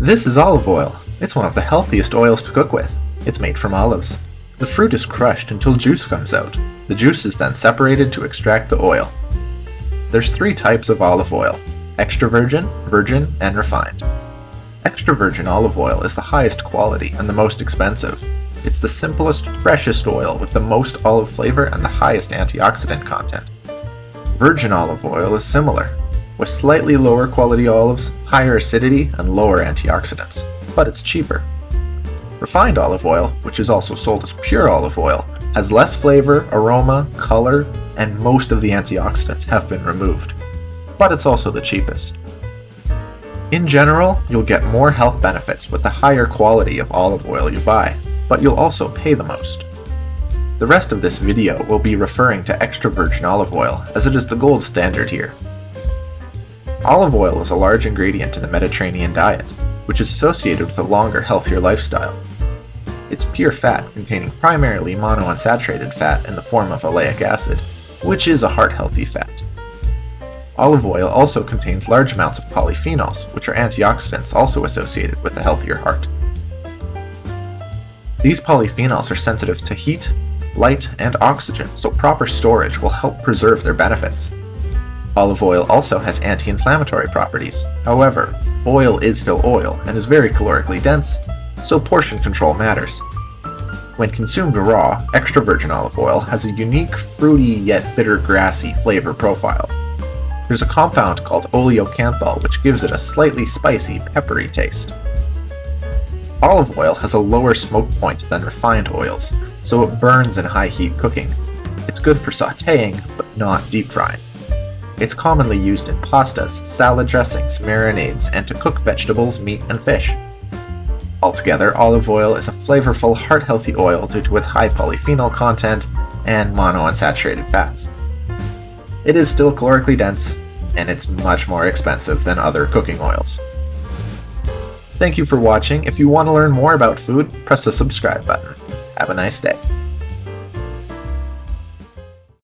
This is olive oil. It's one of the healthiest oils to cook with. It's made from olives. The fruit is crushed until juice comes out. The juice is then separated to extract the oil. There's 3 types of olive oil: extra virgin, virgin, and refined. Extra virgin olive oil is the highest quality and the most expensive. It's the simplest, freshest oil with the most olive flavor and the highest antioxidant content. Virgin olive oil is similar, with slightly lower quality olives, higher acidity, and lower antioxidants, but it's cheaper. Refined olive oil, which is also sold as pure olive oil, has less flavor, aroma, color, and most of the antioxidants have been removed, but it's also the cheapest. In general, you'll get more health benefits with the higher quality of olive oil you buy, but you'll also pay the most. The rest of this video will be referring to extra virgin olive oil, as it is the gold standard here. Olive oil is a large ingredient in the Mediterranean diet, which is associated with a longer, healthier lifestyle. It's pure fat containing primarily monounsaturated fat in the form of oleic acid, which is a heart-healthy fat. Olive oil also contains large amounts of polyphenols, which are antioxidants also associated with a healthier heart. These polyphenols are sensitive to heat, light, and oxygen, so proper storage will help preserve their benefits. Olive oil also has anti-inflammatory properties. However, oil is still oil and is very calorically dense, so portion control matters. When consumed raw, extra virgin olive oil has a unique, fruity yet bitter grassy flavor profile. There's a compound called oleocanthal which gives it a slightly spicy, peppery taste. Olive oil has a lower smoke point than refined oils, so it burns in high heat cooking. It's good for sautéing, but not deep frying. It's commonly used in pastas, salad dressings, marinades, and to cook vegetables, meat, and fish. Altogether, olive oil is a flavorful, heart-healthy oil due to its high polyphenol content and monounsaturated fats. It is still calorically dense, and it's much more expensive than other cooking oils. Thank you for watching. If you want to learn more about food, press the subscribe button. Have a nice day.